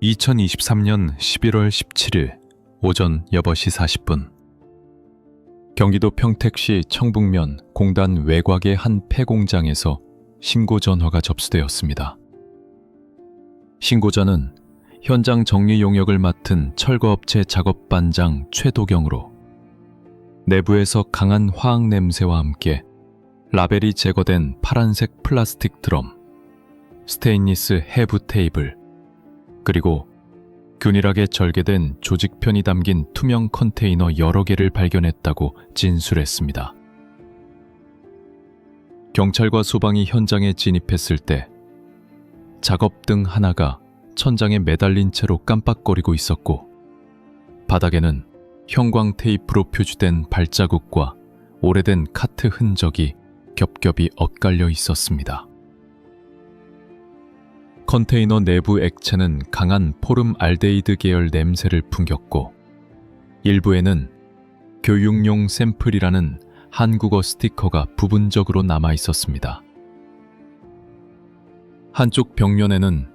2023년 11월 17일 오전 8시 40분 경기도 평택시 청북면 공단 외곽의 한 폐공장에서 신고 전화가 접수되었습니다. 신고자는 현장 정리 용역을 맡은 철거업체 작업반장 최도경으로 내부에서 강한 화학 냄새와 함께 라벨이 제거된 파란색 플라스틱 드럼, 스테인리스 해부 테이블, 그리고 균일하게 절개된 조직편이 담긴 투명 컨테이너 여러 개를 발견했다고 진술했습니다. 경찰과 소방이 현장에 진입했을 때 작업등 하나가 천장에 매달린 채로 깜빡거리고 있었고, 바닥에는 형광 테이프로 표주된 발자국과 오래된 카트 흔적이 겹겹이 엇갈려 있었습니다. 컨테이너 내부 액체는 강한 포름알데히드 계열 냄새를 풍겼고, 일부에는 교육용 샘플이라는 한국어 스티커가 부분적으로 남아 있었습니다. 한쪽 벽면에는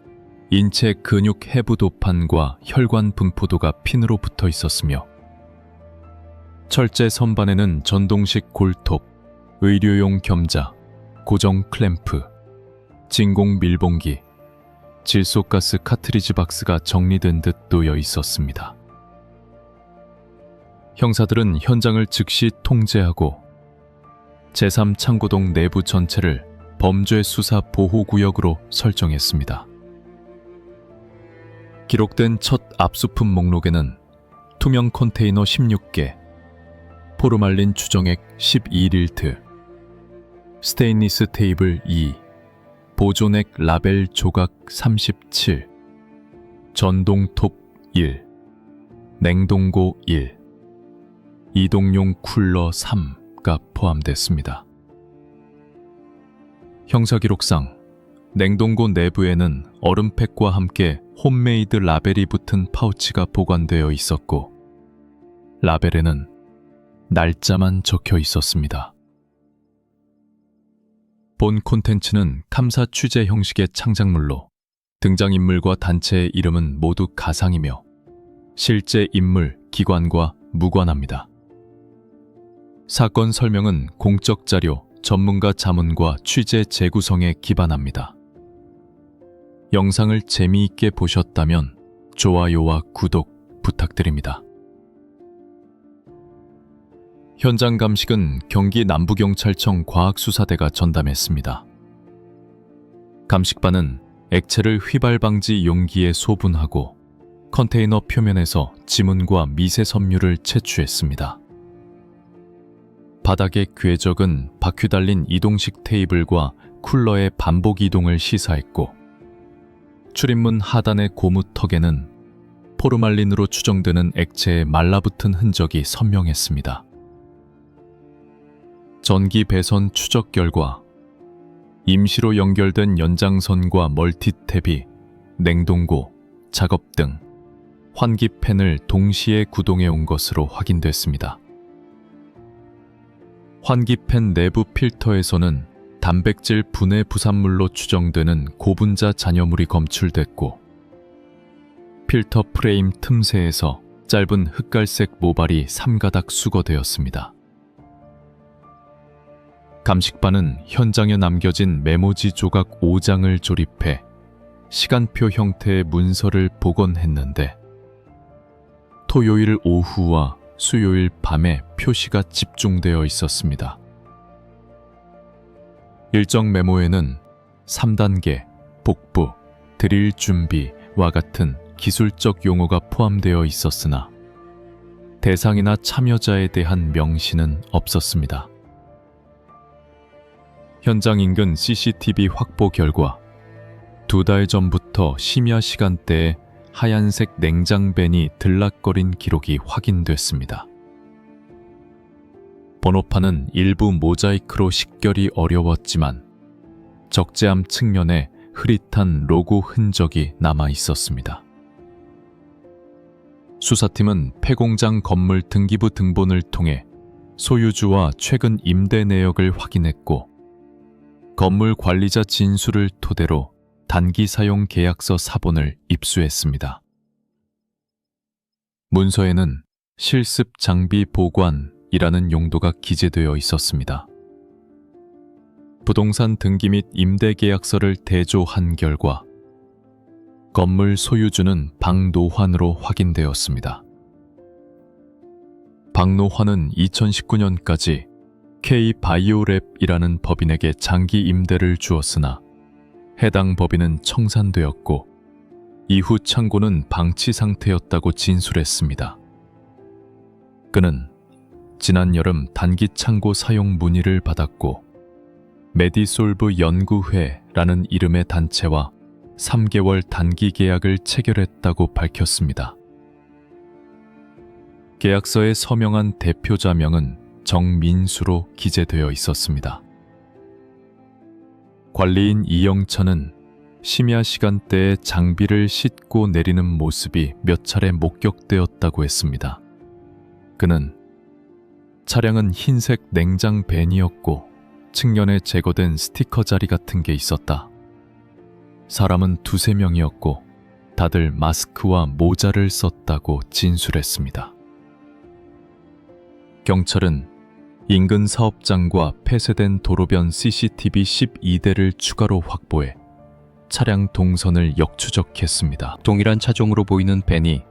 인체 근육 해부 도판과 혈관 분포도가 핀으로 붙어 있었으며, 철제 선반에는 전동식 골톱, 의료용 겸자, 고정 클램프, 진공 밀봉기, 질소가스 카트리지 박스가 정리된 듯 놓여 있었습니다. 형사들은 현장을 즉시 통제하고 제3창고동 내부 전체를 범죄 수사 보호구역으로 설정했습니다. 기록된 첫 압수품 목록에는 투명 컨테이너 16개, 포르말린 추정액 12릴트, 스테인리스 테이블 2, 보존액 라벨 조각 37, 전동톱 1, 냉동고 1, 이동용 쿨러 3가 포함됐습니다. 형사기록상 냉동고 내부에는 얼음팩과 함께 홈메이드 라벨이 붙은 파우치가 보관되어 있었고, 라벨에는 날짜만 적혀 있었습니다. 본 콘텐츠는 탐사 취재 형식의 창작물로 등장인물과 단체의 이름은 모두 가상이며 실제 인물, 기관과 무관합니다. 사건 설명은 공적 자료, 전문가 자문과 취재 재구성에 기반합니다. 영상을 재미있게 보셨다면 좋아요와 구독 부탁드립니다. 현장 감식은 경기 남부경찰청 과학수사대가 전담했습니다. 감식반은 액체를 휘발 방지 용기에 소분하고 컨테이너 표면에서 지문과 미세 섬유를 채취했습니다. 바닥에 궤적은 바퀴 달린 이동식 테이블과 쿨러의 반복 이동을 시사했고, 출입문 하단의 고무턱에는 포르말린으로 추정되는 액체의 말라붙은 흔적이 선명했습니다. 전기 배선 추적 결과 임시로 연결된 연장선과 멀티탭이 냉동고, 작업등, 환기팬을 동시에 구동해 온 것으로 확인됐습니다. 환기팬 내부 필터에서는 단백질 분해 부산물로 추정되는 고분자 잔여물이 검출됐고, 필터 프레임 틈새에서 짧은 흑갈색 모발이 3가닥 수거되었습니다. 감식반은 현장에 남겨진 메모지 조각 5장을 조립해 시간표 형태의 문서를 복원했는데, 토요일 오후와 수요일 밤에 표시가 집중되어 있었습니다. 일정 메모에는 3단계, 복부, 드릴 준비와 같은 기술적 용어가 포함되어 있었으나 대상이나 참여자에 대한 명시는 없었습니다. 현장 인근 CCTV 확보 결과 2달 전부터 심야 시간대에 하얀색 냉장벤이 들락거린 기록이 확인됐습니다. 번호판은 일부 모자이크로 식별이 어려웠지만 적재함 측면에 흐릿한 로고 흔적이 남아 있었습니다. 수사팀은 폐공장 건물 등기부 등본을 통해 소유주와 최근 임대 내역을 확인했고, 건물 관리자 진술을 토대로 단기 사용 계약서 사본을 입수했습니다. 문서에는 실습 장비 보관이라는 용도가 기재되어 있었습니다. 부동산 등기 및 임대 계약서를 대조한 결과 건물 소유주는 박노환으로 확인되었습니다. 박노환은 2019년까지 K바이오랩이라는 법인에게 장기 임대를 주었으나 해당 법인은 청산되었고 이후 창고는 방치 상태였다고 진술했습니다. 그는 지난 여름 단기 창고 사용 문의를 받았고 메디솔브 연구회라는 이름의 단체와 3개월 단기 계약을 체결했다고 밝혔습니다. 계약서에 서명한 대표자명은 정민수로 기재되어 있었습니다. 관리인 이영천은 심야 시간대에 장비를 싣고 내리는 모습이 몇 차례 목격되었다고 했습니다. 그는 차량은 흰색 냉장 밴이었고 측면에 제거된 스티커 자리 같은 게 있었다. 사람은 2~3명이었고 다들 마스크와 모자를 썼다고 진술했습니다. 경찰은 인근 사업장과 폐쇄된 도로변 CCTV 12대를 추가로 확보해 차량 동선을 역추적했습니다. 동일한 차종으로 보이는 밴이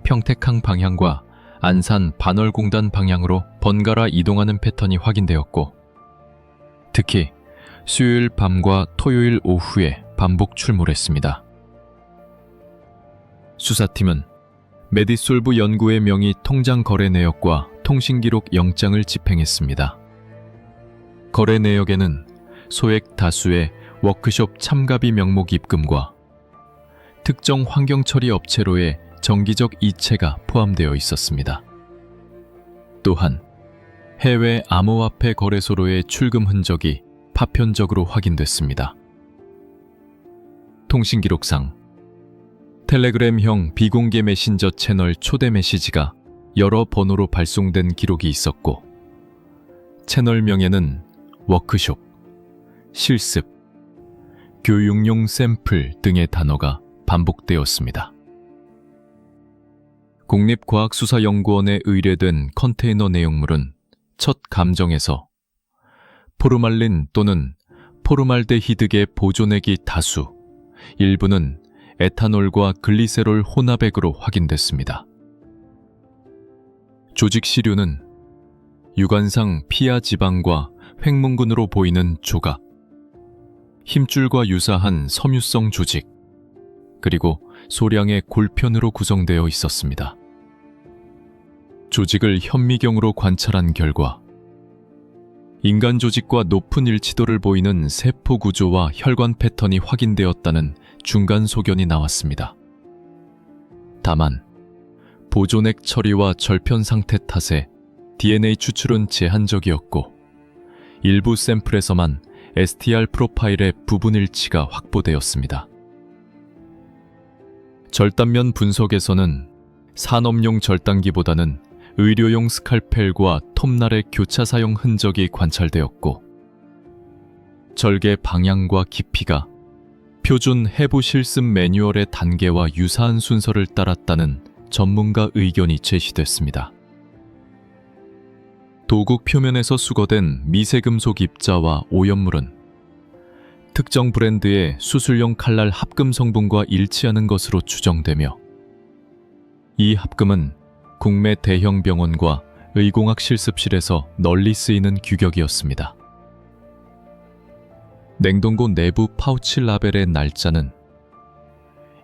평택항 방향과 안산 반월공단 방향으로 번갈아 이동하는 패턴이 확인되었고 특히 수요일 밤과 토요일 오후에 반복 출몰했습니다. 수사팀은 메디솔브 연구의 명의 통장 거래 내역과 통신기록 영장을 집행했습니다. 거래 내역에는 소액 다수의 워크숍 참가비 명목 입금과 특정 환경처리 업체로의 정기적 이체가 포함되어 있었습니다. 또한 해외 암호화폐 거래소로의 출금 흔적이 파편적으로 확인됐습니다. 통신기록상 텔레그램형 비공개 메신저 채널 초대 메시지가 여러 번호로 발송된 기록이 있었고 채널명에는 워크숍, 실습, 교육용 샘플 등의 단어가 반복되었습니다. 국립과학수사연구원에 의뢰된 컨테이너 내용물은 첫 감정에서 포르말린 또는 포르말데히드계 보존액이 다수, 일부는 에탄올과 글리세롤 혼합액으로 확인됐습니다. 조직 시료는 육안상 피하 지방과 횡문근으로 보이는 조각, 힘줄과 유사한 섬유성 조직, 그리고 소량의 골편으로 구성되어 있었습니다. 조직을 현미경으로 관찰한 결과 인간 조직과 높은 일치도를 보이는 세포 구조와 혈관 패턴이 확인되었다는 중간 소견이 나왔습니다. 다만 보존액 처리와 절편 상태 탓에 DNA 추출은 제한적이었고 일부 샘플에서만 STR 프로파일의 부분 일치가 확보되었습니다. 절단면 분석에서는 산업용 절단기보다는 의료용 스칼펠과 톱날의 교차 사용 흔적이 관찰되었고 절개 방향과 깊이가 표준 해부 실습 매뉴얼의 단계와 유사한 순서를 따랐다는 전문가 의견이 제시됐습니다. 도국 표면에서 수거된 미세금속 입자와 오염물은 특정 브랜드의 수술용 칼날 합금 성분과 일치하는 것으로 추정되며 이 합금은 국내 대형 병원과 의공학 실습실에서 널리 쓰이는 규격이었습니다. 냉동고 내부 파우치 라벨의 날짜는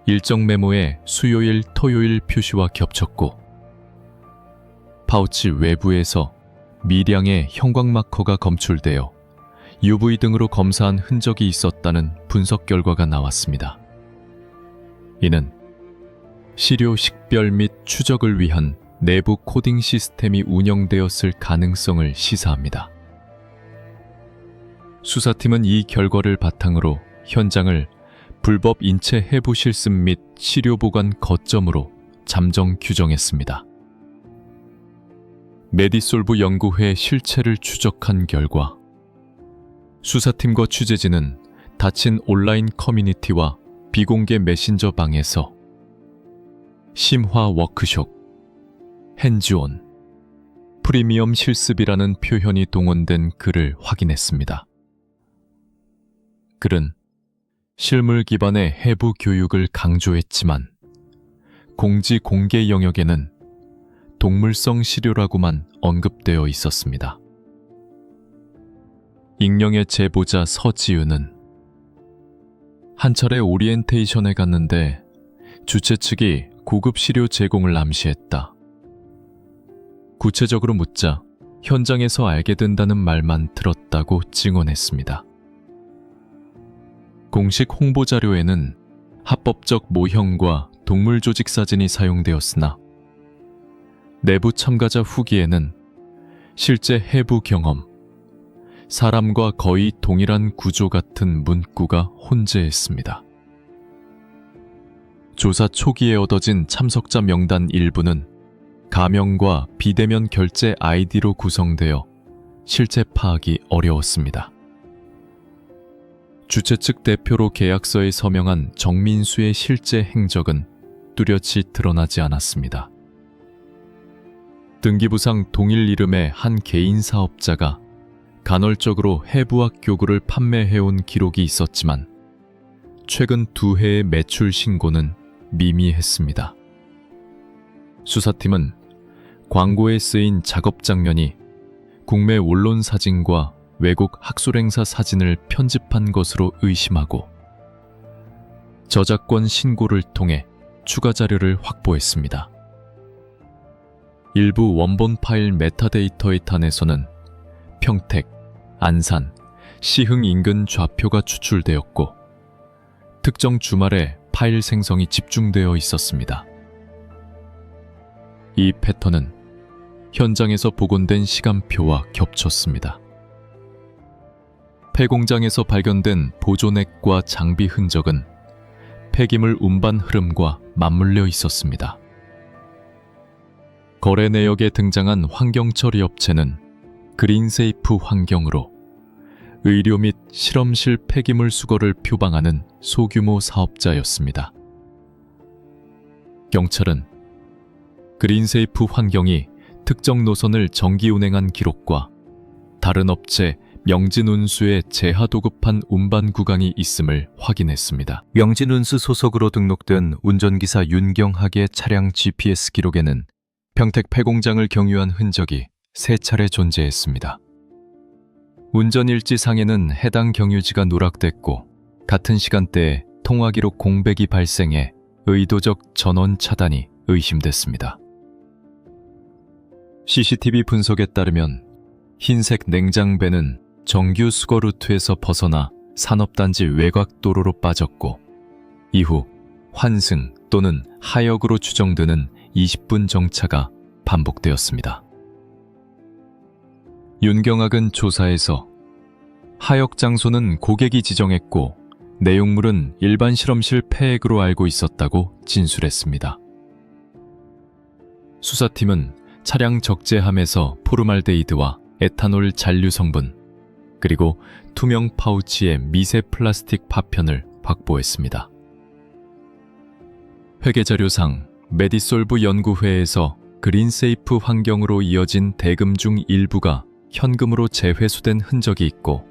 일정 메모에 수요일, 토요일 표시와 겹쳤고 파우치 외부에서 미량의 형광마커가 검출되어 UV 등으로 검사한 흔적이 있었다는 분석 결과가 나왔습니다. 이는 시료 식별 및 추적을 위한 내부 코딩 시스템이 운영되었을 가능성을 시사합니다. 수사팀은 이 결과를 바탕으로 현장을 불법 인체 해부 실습 및 시료 보관 거점으로 잠정 규정했습니다. 메디솔브 연구회 실체를 추적한 결과 수사팀과 취재진은 닫힌 온라인 커뮤니티와 비공개 메신저 방에서 심화 워크숍, 핸즈온, 프리미엄 실습이라는 표현이 동원된 글을 확인했습니다. 글은 실물 기반의 해부 교육을 강조했지만 공지 공개 영역에는 동물성 시료라고만 언급되어 있었습니다. 익명의 제보자 서지은은 한 차례 오리엔테이션에 갔는데 주최 측이 고급 시료 제공을 암시했다. 구체적으로 묻자 현장에서 알게 된다는 말만 들었다고 증언했습니다. 공식 홍보 자료에는 합법적 모형과 동물 조직 사진이 사용되었으나 내부 참가자 후기에는 실제 해부 경험, 사람과 거의 동일한 구조 같은 문구가 혼재했습니다. 조사 초기에 얻어진 참석자 명단 일부는 가명과 비대면 결제 아이디로 구성되어 실제 파악이 어려웠습니다. 주최 측 대표로 계약서에 서명한 정민수의 실제 행적은 뚜렷이 드러나지 않았습니다. 등기부상 동일 이름의 한 개인 사업자가 간헐적으로 해부학 교구를 판매해온 기록이 있었지만 최근 2해의 매출 신고는 미미했습니다. 수사팀은 광고에 쓰인 작업 장면이 국내 원론 사진과 외국 학술행사 사진을 편집한 것으로 의심하고 저작권 신고를 통해 추가 자료를 확보했습니다. 일부 원본 파일 메타데이터의 탄에서는 평택, 안산, 시흥 인근 좌표가 추출되었고 특정 주말에 파일 생성이 집중되어 있었습니다. 이 패턴은 현장에서 복원된 시간표와 겹쳤습니다. 폐공장에서 발견된 보존액과 장비 흔적은 폐기물 운반 흐름과 맞물려 있었습니다. 거래 내역에 등장한 환경처리 업체는 그린세이프 환경으로 의료 및 실험실 폐기물 수거를 표방하는 소규모 사업자였습니다. 경찰은 그린세이프 환경이 특정 노선을 정기 운행한 기록과 다른 업체 명진운수에 재하 도급한 운반 구간이 있음을 확인했습니다. 명진운수 소속으로 등록된 운전기사 윤경학의 차량 GPS 기록에는 평택 폐공장을 경유한 흔적이 3차례 존재했습니다. 운전일지상에는 해당 경유지가 누락됐고 같은 시간대에 통화기록 공백이 발생해 의도적 전원 차단이 의심됐습니다. CCTV 분석에 따르면 흰색 냉장배는 정규 수거 루트에서 벗어나 산업단지 외곽도로로 빠졌고 이후 환승 또는 하역으로 추정되는 20분 정차가 반복되었습니다. 윤경학은 조사에서 하역 장소는 고객이 지정했고 내용물은 일반 실험실 폐액으로 알고 있었다고 진술했습니다. 수사팀은 차량 적재함에서 포르말데히드와 에탄올 잔류 성분 그리고 투명 파우치의 미세 플라스틱 파편을 확보했습니다. 회계자료상 메디솔브 연구회에서 그린세이프 환경으로 이어진 대금 중 일부가 현금으로 재회수된 흔적이 있고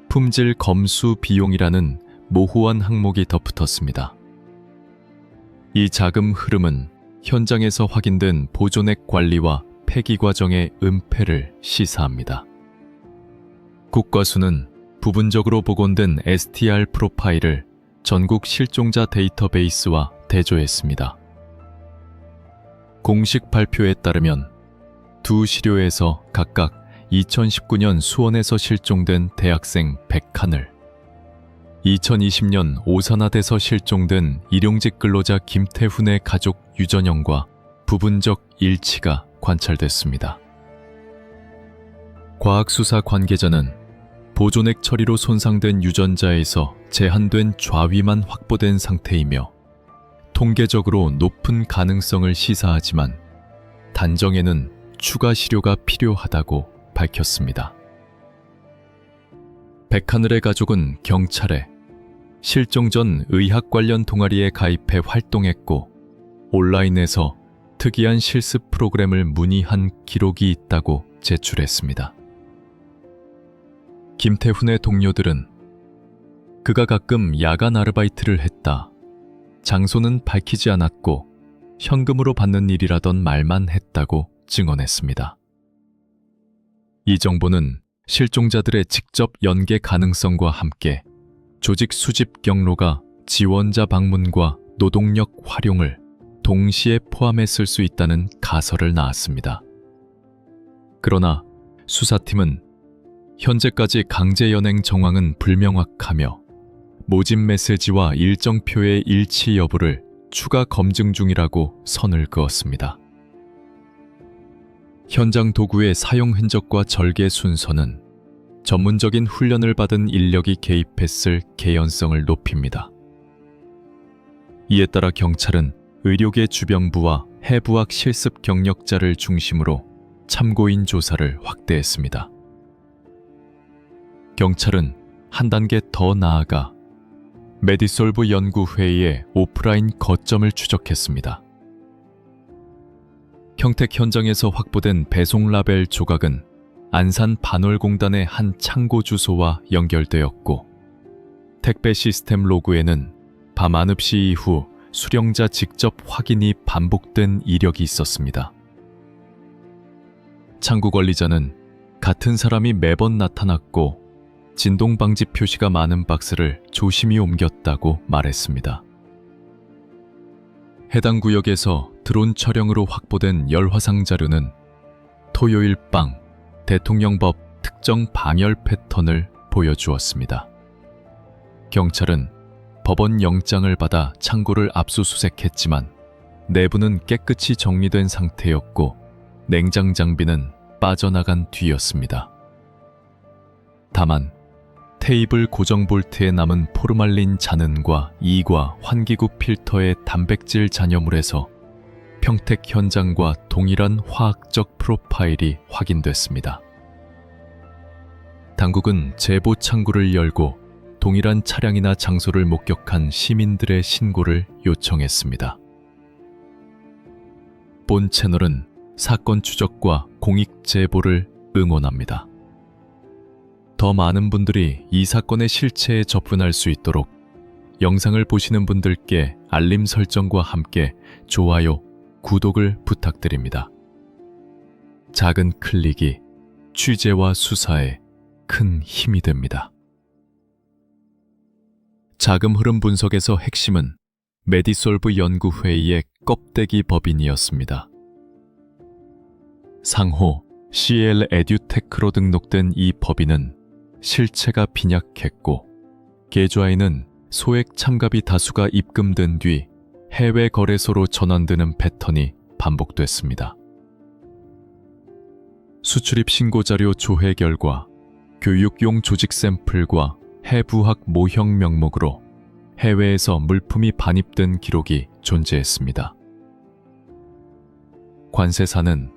품질 검수 비용이라는 모호한 항목이 덧붙었습니다. 이 자금 흐름은 현장에서 확인된 보존액 관리와 폐기 과정의 은폐를 시사합니다. 국과수는 부분적으로 복원된 STR 프로파일을 전국 실종자 데이터베이스와 대조했습니다. 공식 발표에 따르면 두 시료에서 각각 2019년 수원에서 실종된 대학생 101을, 2020년 오산화돼서 실종된 일용직 근로자 김태훈의 가족 유전형과 부분적 일치가 관찰됐습니다. 과학수사 관계자는 보존액 처리로 손상된 유전자에서 제한된 좌위만 확보된 상태이며 통계적으로 높은 가능성을 시사하지만 단정에는 추가 시료가 필요하다고 밝혔습니다. 백하늘의 가족은 경찰에 실종 전 의학 관련 동아리에 가입해 활동했고 온라인에서 특이한 실습 프로그램을 문의한 기록이 있다고 제출했습니다. 김태훈의 동료들은 그가 가끔 야간 아르바이트를 했다. 장소는 밝히지 않았고 현금으로 받는 일이라던 말만 했다고 증언했습니다. 이 정보는 실종자들의 직접 연계 가능성과 함께 조직 수집 경로가 지원자 방문과 노동력 활용을 동시에 포함했을 수 있다는 가설을 낳았습니다. 그러나 수사팀은 현재까지 강제 연행 정황은 불명확하며 모집 메시지와 일정표의 일치 여부를 추가 검증 중이라고 선을 그었습니다. 현장 도구의 사용 흔적과 절개 순서는 전문적인 훈련을 받은 인력이 개입했을 개연성을 높입니다. 이에 따라 경찰은 의료계 주병부와 해부학 실습 경력자를 중심으로 참고인 조사를 확대했습니다. 경찰은 한 단계 더 나아가 메디솔브 연구회의의 오프라인 거점을 추적했습니다. 평택 현장에서 확보된 배송 라벨 조각은 안산 반월공단의 한 창고 주소와 연결되었고 택배 시스템 로그에는 밤 9시 이후 수령자 직접 확인이 반복된 이력이 있었습니다. 창구 관리자는 같은 사람이 매번 나타났고 진동 방지 표시가 많은 박스를 조심히 옮겼다고 말했습니다. 해당 구역에서 드론 촬영으로 확보된 열화상 자료는 토요일 밤 대통령법 특정 방열 패턴을 보여주었습니다. 경찰은 법원 영장을 받아 창고를 압수수색했지만 내부는 깨끗이 정리된 상태였고 냉장 장비는 빠져나간 뒤였습니다. 다만 테이블 고정 볼트에 남은 포르말린 잔흔과 이과 환기구 필터의 단백질 잔여물에서 평택 현장과 동일한 화학적 프로파일이 확인됐습니다. 당국은 제보 창구를 열고 동일한 차량이나 장소를 목격한 시민들의 신고를 요청했습니다. 본 채널은 사건 추적과 공익 제보를 응원합니다. 더 많은 분들이 이 사건의 실체에 접근할 수 있도록 영상을 보시는 분들께 알림 설정과 함께 좋아요, 구독을 부탁드립니다. 작은 클릭이 취재와 수사에 큰 힘이 됩니다. 자금 흐름 분석에서 핵심은 메디솔브 연구회의의 껍데기 법인이었습니다. 상호 CL 에듀테크로 등록된 이 법인은 실체가 빈약했고 계좌에는 소액 참가비 다수가 입금된 뒤 해외 거래소로 전환되는 패턴이 반복됐습니다. 수출입 신고자료 조회 결과 교육용 조직 샘플과 해부학 모형 명목으로 해외에서 물품이 반입된 기록이 존재했습니다. 관세사는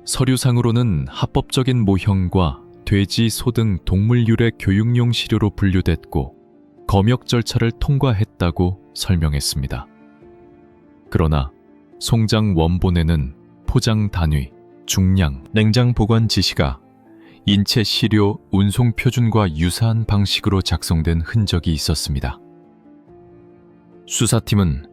서류상으로는 합법적인 모형과 돼지, 소 등 동물유래 교육용 시료로 분류됐고 검역 절차를 통과했다고 설명했습니다. 그러나 송장 원본에는 포장 단위, 중량, 냉장 보관 지시가 인체 시료 운송 표준과 유사한 방식으로 작성된 흔적이 있었습니다. 수사팀은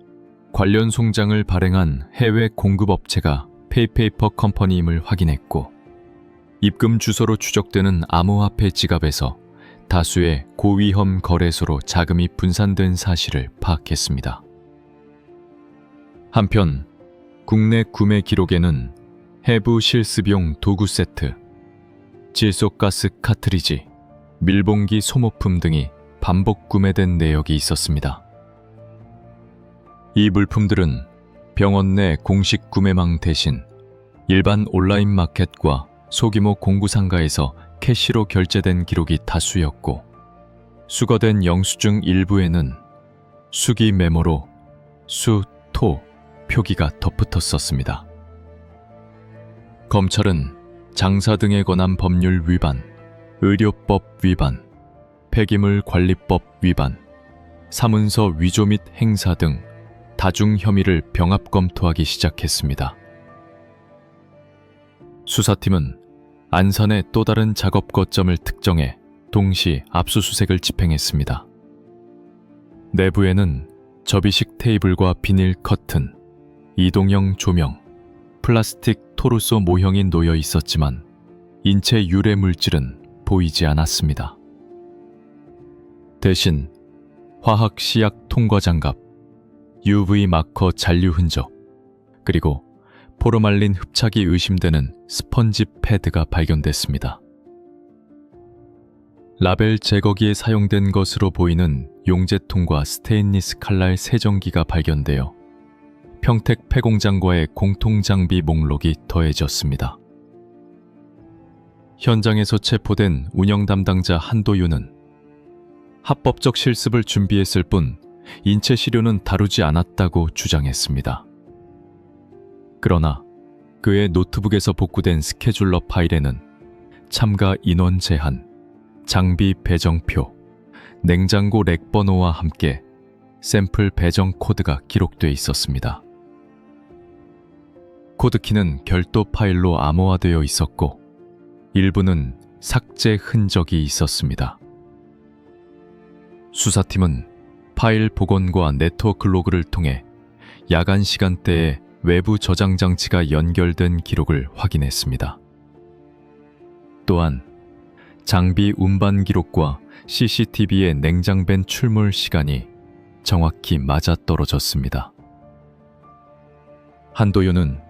관련 송장을 발행한 해외 공급업체가 페이페이퍼 컴퍼니임을 확인했고 입금 주소로 추적되는 암호화폐 지갑에서 다수의 고위험 거래소로 자금이 분산된 사실을 파악했습니다. 한편 국내 구매 기록에는 해부 실습용 도구 세트, 질소가스 카트리지, 밀봉기 소모품 등이 반복 구매된 내역이 있었습니다. 이 물품들은 병원 내 공식 구매망 대신 일반 온라인 마켓과 소규모 공구상가에서 캐시로 결제된 기록이 다수였고 수거된 영수증 일부에는 수기 메모로 수, 토 표기가 덧붙었었습니다. 검찰은 장사 등에 관한 법률 위반, 의료법 위반, 폐기물 관리법 위반, 사문서 위조 및 행사 등 다중 혐의를 병합 검토하기 시작했습니다. 수사팀은 안산의 또 다른 작업 거점을 특정해 동시 압수수색을 집행했습니다. 내부에는 접이식 테이블과 비닐 커튼, 이동형 조명, 플라스틱 토르소 모형이 놓여 있었지만 인체 유래 물질은 보이지 않았습니다. 대신 화학 시약 통과 장갑, UV 마커 잔류 흔적, 그리고 포르말린 흡착이 의심되는 스펀지 패드가 발견됐습니다. 라벨 제거기에 사용된 것으로 보이는 용제통과 스테인리스 칼날 세정기가 발견되어 평택 폐공장과의 공통장비 목록이 더해졌습니다. 현장에서 체포된 운영 담당자 한도윤은 합법적 실습을 준비했을 뿐 인체 시료는 다루지 않았다고 주장했습니다. 그러나 그의 노트북에서 복구된 스케줄러 파일에는 참가 인원 제한, 장비 배정표, 냉장고 렉 번호와 함께 샘플 배정 코드가 기록돼 있었습니다. 코드키는 별도 파일로 암호화되어 있었고 일부는 삭제 흔적이 있었습니다. 수사팀은 파일 복원과 네트워크 로그를 통해 야간 시간대에 외부 저장 장치가 연결된 기록을 확인했습니다. 또한 장비 운반 기록과 CCTV의 냉장벤 출몰 시간이 정확히 맞아떨어졌습니다. 한도윤은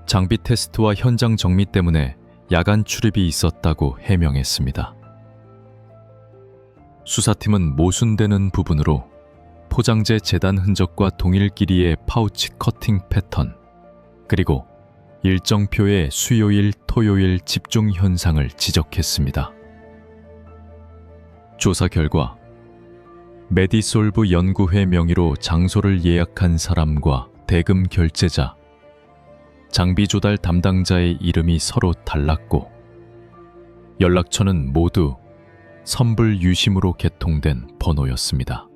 장비 테스트와 현장 정리 때문에 야간 출입이 있었다고 해명했습니다. 수사팀은 모순되는 부분으로 포장재 재단 흔적과 동일 길이의 파우치 커팅 패턴, 그리고 일정표의 수요일, 토요일 집중 현상을 지적했습니다. 조사 결과 메디솔브 연구회 명의로 장소를 예약한 사람과 대금 결제자, 장비 조달 담당자의 이름이 서로 달랐고 연락처는 모두 선불 유심으로 개통된 번호였습니다.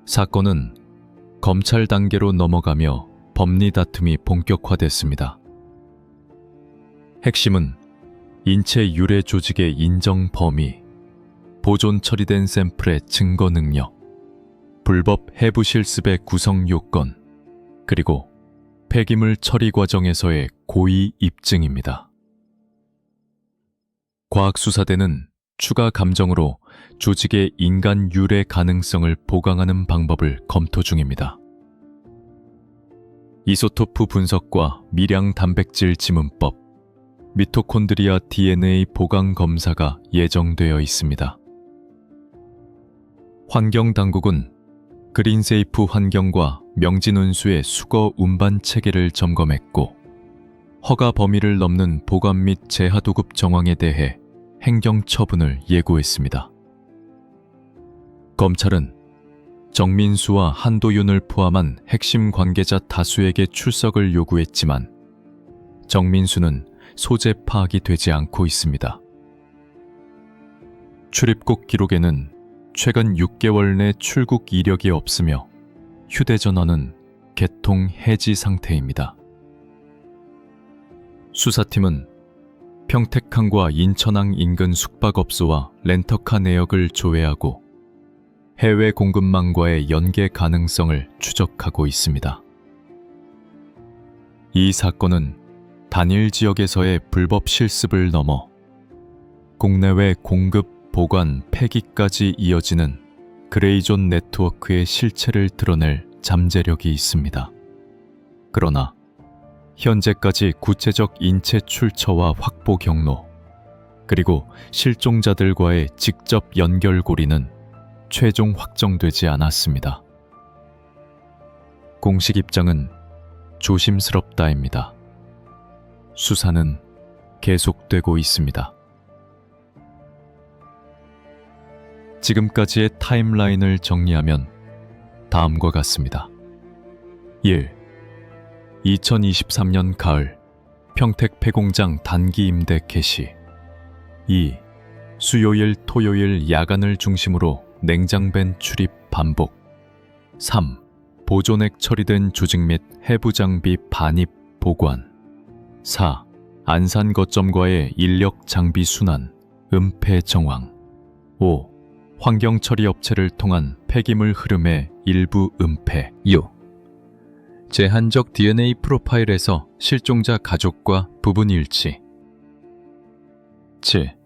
사건은 검찰 단계로 넘어가며 법리 다툼이 본격화됐습니다. 핵심은 인체 유래 조직의 인정 범위, 보존 처리된 샘플의 증거 능력, 불법 해부 실습의 구성 요건, 그리고 폐기물 처리 과정에서의 고의 입증입니다. 과학수사대는 추가 감정으로 조직의 인간 유래 가능성을 보강하는 방법을 검토 중입니다. 이소토프 분석과 미량 단백질 지문법, 미토콘드리아 DNA 보강 검사가 예정되어 있습니다. 환경당국은 그린세이프 환경과 명진운수의 수거 운반 체계를 점검했고 허가 범위를 넘는 보관 및 재하도급 정황에 대해 행정처분을 예고했습니다. 검찰은 정민수와 한도윤을 포함한 핵심 관계자 다수에게 출석을 요구했지만 정민수는 소재 파악이 되지 않고 있습니다. 출입국 기록에는 최근 6개월 내 출국 이력이 없으며 휴대전화는 개통 해지 상태입니다. 수사팀은 평택항과 인천항 인근 숙박업소와 렌터카 내역을 조회하고 해외 공급망과의 연계 가능성을 추적하고 있습니다. 이 사건은 단일 지역에서의 불법 실습을 넘어 국내외 공급, 보관, 폐기까지 이어지는 그레이존 네트워크의 실체를 드러낼 잠재력이 있습니다. 그러나 현재까지 구체적 인체 출처와 확보 경로, 그리고 실종자들과의 직접 연결고리는 최종 확정되지 않았습니다. 공식 입장은 조심스럽다입니다. 수사는 계속되고 있습니다. 지금까지의 타임라인을 정리하면 다음과 같습니다. 1. 2023년 가을 평택 폐공장 단기 임대 개시. 2. 수요일, 토요일 야간을 중심으로 냉장밴 출입 반복. 3. 보존액 처리된 조직 및 해부 장비 반입 보관. 4. 안산 거점과의 인력 장비 순환, 은폐 정황. 5. 환경 처리 업체를 통한 폐기물 흐름의 일부 은폐. 6. 제한적 DNA 프로파일에서 실종자 가족과 부분 일치. 7.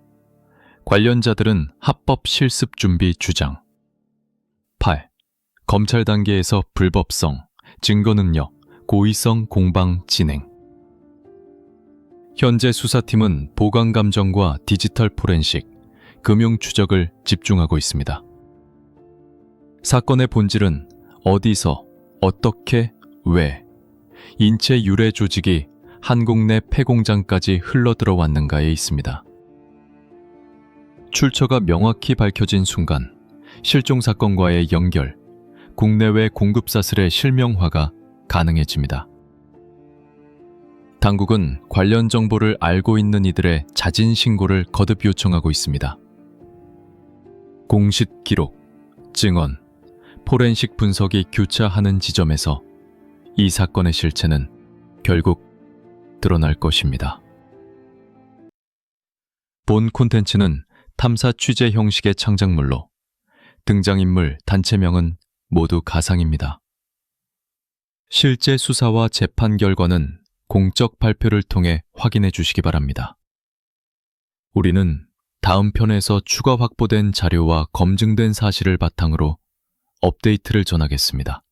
관련자들은 합법 실습 준비 주장. 8. 검찰 단계에서 불법성, 증거능력, 고의성 공방 진행. 현재 수사팀은 보관 감정과 디지털 포렌식, 금융 추적을 집중하고 있습니다. 사건의 본질은 어디서, 어떻게, 왜, 인체 유래 조직이 한국 내 폐공장까지 흘러들어왔는가에 있습니다. 출처가 명확히 밝혀진 순간 실종 사건과의 연결, 국내외 공급사슬의 실명화가 가능해집니다. 당국은 관련 정보를 알고 있는 이들의 자진 신고를 거듭 요청하고 있습니다. 공식 기록, 증언, 포렌식 분석이 교차하는 지점에서 이 사건의 실체는 결국 드러날 것입니다. 본 콘텐츠는 탐사 취재 형식의 창작물로 등장인물 단체명은 모두 가상입니다. 실제 수사와 재판 결과는 공적 발표를 통해 확인해 주시기 바랍니다. 우리는 다음 편에서 추가 확보된 자료와 검증된 사실을 바탕으로 업데이트를 전하겠습니다.